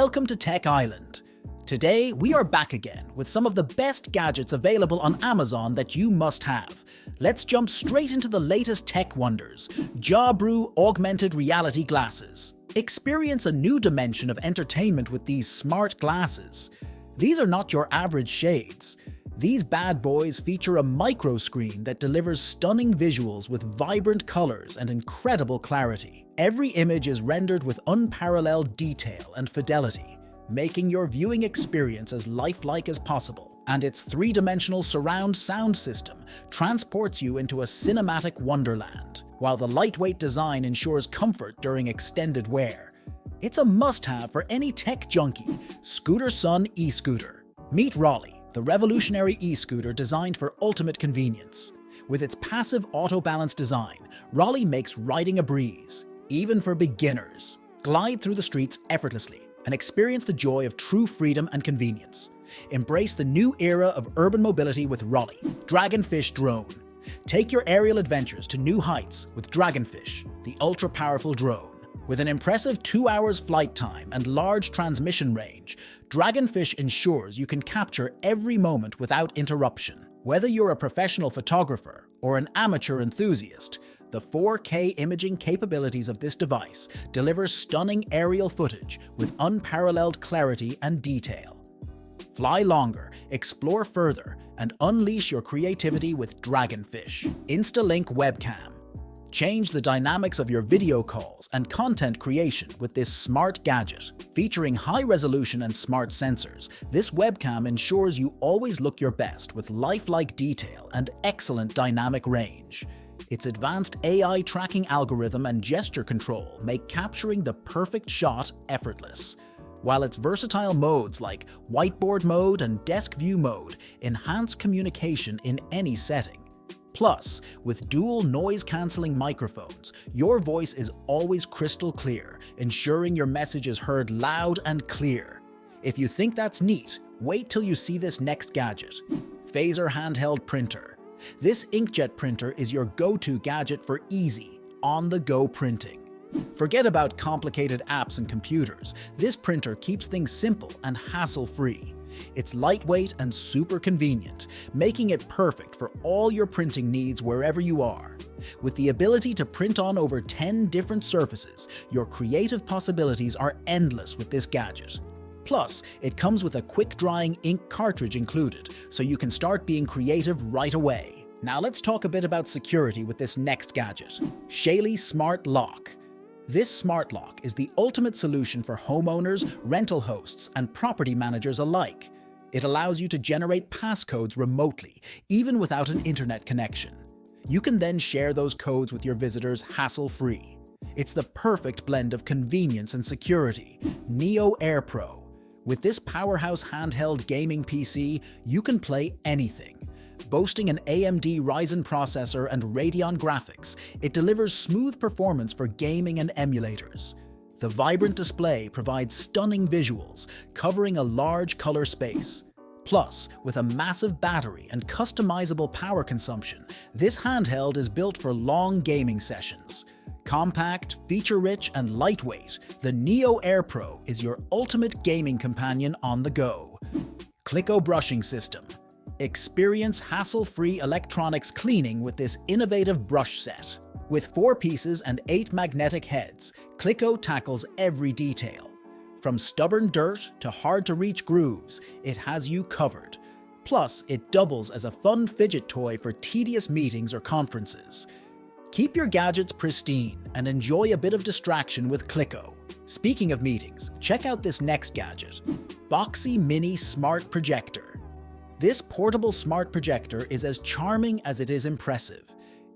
Welcome to Tech Island. Today, we are back again with some of the best gadgets available on Amazon that you must have. Let's jump straight into the latest tech wonders, Ja-Brew Augmented Reality glasses. Experience a new dimension of entertainment with these smart glasses. These are not your average shades. These bad boys feature a micro screen that delivers stunning visuals with vibrant colors and incredible clarity. Every image is rendered with unparalleled detail and fidelity, making your viewing experience as lifelike as possible. And its three-dimensional surround sound system transports you into a cinematic wonderland, while the lightweight design ensures comfort during extended wear. It's a must-have for any tech junkie, Scooter Sun e-scooter. Meet Raleigh, the revolutionary e-scooter designed for ultimate convenience. With its passive auto-balance design, Raleigh makes riding a breeze, even for beginners. Glide through the streets effortlessly and experience the joy of true freedom and convenience. Embrace the new era of urban mobility with Raleigh, Dragonfish Drone. Take your aerial adventures to new heights with Dragonfish, the ultra-powerful drone. With an impressive 2 hours flight time and large transmission range, Dragonfish ensures you can capture every moment without interruption. Whether you're a professional photographer or an amateur enthusiast, the 4K imaging capabilities of this device deliver stunning aerial footage with unparalleled clarity and detail. Fly longer, explore further, and unleash your creativity with Dragonfish Insta-Link Webcam. Change the dynamics of your video calls and content creation with this smart gadget. Featuring high resolution and smart sensors, this webcam ensures you always look your best with lifelike detail and excellent dynamic range. Its advanced AI tracking algorithm and gesture control make capturing the perfect shot effortless, while its versatile modes like whiteboard mode and desk view mode enhance communication in any setting. Plus, with dual noise-canceling microphones, your voice is always crystal clear, ensuring your message is heard loud and clear. If you think that's neat, wait till you see this next gadget. Phazer Handheld Printer. This inkjet printer is your go-to gadget for easy, on-the-go printing. Forget about complicated apps and computers. This printer keeps things simple and hassle-free. It's lightweight and super convenient, making it perfect for all your printing needs wherever you are. With the ability to print on over 10 different surfaces, your creative possibilities are endless with this gadget. Plus, it comes with a quick-drying ink cartridge included, so you can start being creative right away. Now let's talk a bit about security with this next gadget, Shaley Smart Lock. This smart lock is the ultimate solution for homeowners, rental hosts, and property managers alike. It allows you to generate passcodes remotely, even without an internet connection. You can then share those codes with your visitors hassle-free. It's the perfect blend of convenience and security. Neo Air Pro. With this powerhouse handheld gaming PC, you can play anything. Boasting an AMD Ryzen processor and Radeon graphics, it delivers smooth performance for gaming and emulators. The vibrant display provides stunning visuals, covering a large color space. Plus, with a massive battery and customizable power consumption, this handheld is built for long gaming sessions. Compact, feature-rich, and lightweight, the Neo Air Pro is your ultimate gaming companion on the go. Clicko brushing system. Experience hassle-free electronics cleaning with this innovative brush set. With 4 pieces and 8 magnetic heads, Clicko tackles every detail. From stubborn dirt to hard-to-reach grooves, it has you covered. Plus, it doubles as a fun fidget toy for tedious meetings or conferences. Keep your gadgets pristine and enjoy a bit of distraction with Clicko. Speaking of meetings, check out this next gadget, Boxie Mini Smart Projector. This portable smart projector is as charming as it is impressive.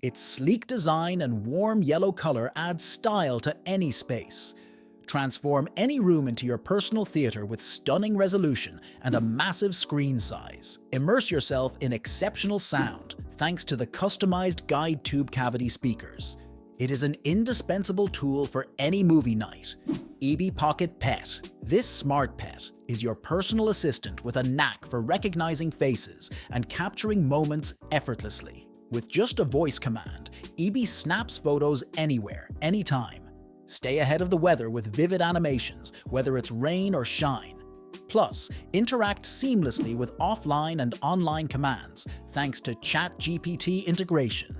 Its sleek design and warm yellow color adds style to any space. Transform any room into your personal theater with stunning resolution and a massive screen size. Immerse yourself in exceptional sound thanks to the customized guide tube cavity speakers. It is an indispensable tool for any movie night. Ibi Pocket Pet. This smart pet is your personal assistant with a knack for recognizing faces and capturing moments effortlessly. With just a voice command, Ibi snaps photos anywhere, anytime. Stay ahead of the weather with vivid animations, whether it's rain or shine. Plus, interact seamlessly with offline and online commands thanks to ChatGPT integration.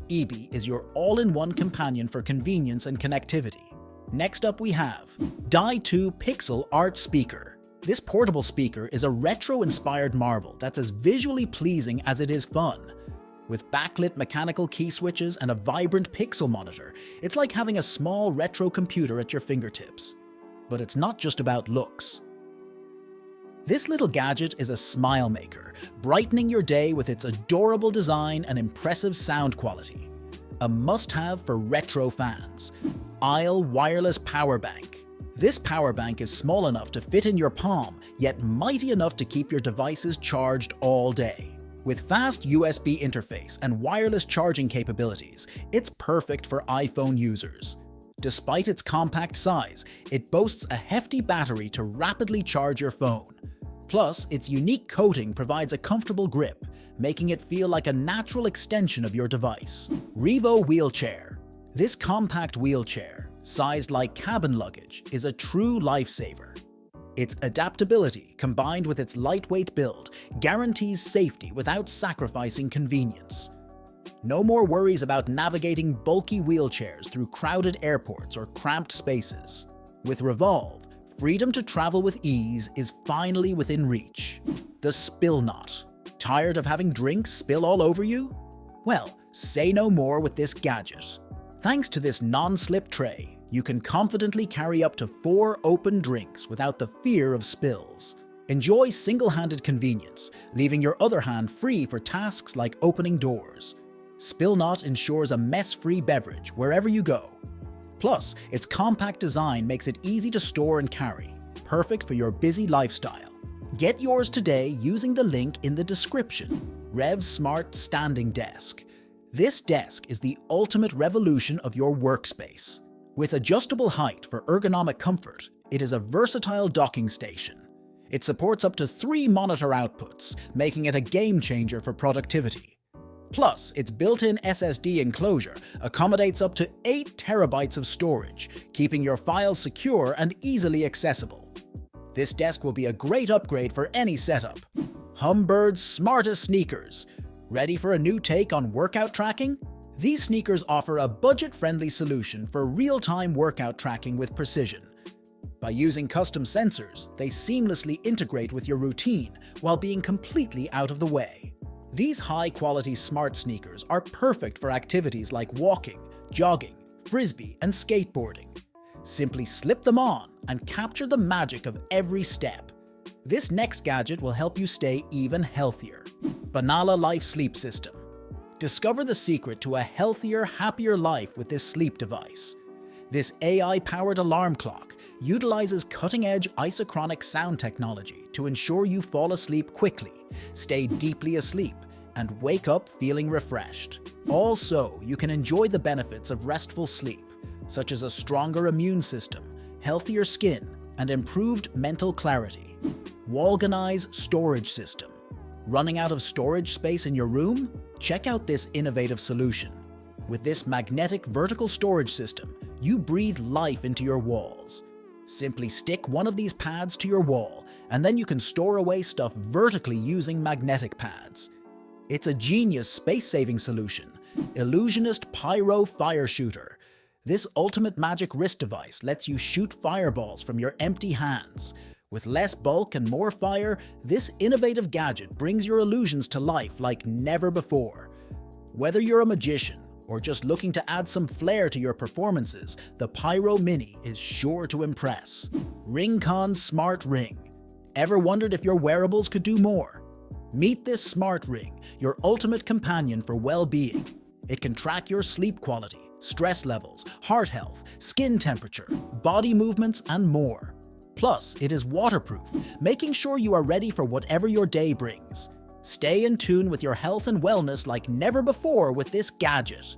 Ibi is your all-in-one companion for convenience and connectivity. Next up we have Die2 Pixel Art Speaker. This portable speaker is a retro-inspired marvel that's as visually pleasing as it is fun. With backlit mechanical key switches and a vibrant pixel monitor, it's like having a small retro computer at your fingertips. But it's not just about looks. This little gadget is a smile maker, brightening your day with its adorable design and impressive sound quality. A must-have for retro fans. Aisle Wireless Power Bank. This power bank is small enough to fit in your palm, yet mighty enough to keep your devices charged all day. With fast USB interface and wireless charging capabilities, it's perfect for iPhone users. Despite its compact size, it boasts a hefty battery to rapidly charge your phone. Plus, its unique coating provides a comfortable grip, making it feel like a natural extension of your device. Revo Wheelchair. This compact wheelchair, sized like cabin luggage, is a true lifesaver. Its adaptability, combined with its lightweight build, guarantees safety without sacrificing convenience. No more worries about navigating bulky wheelchairs through crowded airports or cramped spaces. With Revolve, freedom to travel with ease is finally within reach. The Spill Knot. Tired of having drinks spill all over you? Well, say no more with this gadget. Thanks to this non-slip tray, you can confidently carry up to 4 open drinks without the fear of spills. Enjoy single-handed convenience, leaving your other hand free for tasks like opening doors. Spill Knot ensures a mess-free beverage wherever you go. Plus, its compact design makes it easy to store and carry, perfect for your busy lifestyle. Get yours today using the link in the description. Rev Smart Standing Desk. This desk is the ultimate revolution of your workspace. With adjustable height for ergonomic comfort, it is a versatile docking station. It supports up to 3 monitor outputs, making it a game changer for productivity. Plus, its built-in SSD enclosure accommodates up to 8 terabytes of storage, keeping your files secure and easily accessible. This desk will be a great upgrade for any setup. Humbird's smartest sneakers. Ready for a new take on workout tracking? These sneakers offer a budget-friendly solution for real-time workout tracking with precision. By using custom sensors, they seamlessly integrate with your routine while being completely out of the way. These high-quality smart sneakers are perfect for activities like walking, jogging, frisbee, and skateboarding. Simply slip them on and capture the magic of every step. This next gadget will help you stay even healthier. Banala Life Sleep System. Discover the secret to a healthier, happier life with this sleep device. This AI-powered alarm clock utilizes cutting-edge isochronic sound technology to ensure you fall asleep quickly, stay deeply asleep, and wake up feeling refreshed. Also, you can enjoy the benefits of restful sleep, such as a stronger immune system, healthier skin, and improved mental clarity. Wallganize Storage System. Running out of storage space in your room? Check out this innovative solution. With this magnetic vertical storage system, you breathe life into your walls. Simply stick one of these pads to your wall, and then you can store away stuff vertically using magnetic pads. It's a genius space-saving solution. Illusionist Pyro Fire Shooter. This ultimate magic wrist device lets you shoot fireballs from your empty hands. With less bulk and more fire, this innovative gadget brings your illusions to life like never before. Whether you're a magician or just looking to add some flair to your performances, the Pyro Mini is sure to impress. Ringcon Smart Ring. Ever wondered if your wearables could do more? Meet this smart ring, your ultimate companion for well-being. It can track your sleep quality, stress levels, heart health, skin temperature, body movements, and more. Plus, it is waterproof, making sure you are ready for whatever your day brings. Stay in tune with your health and wellness like never before with this gadget.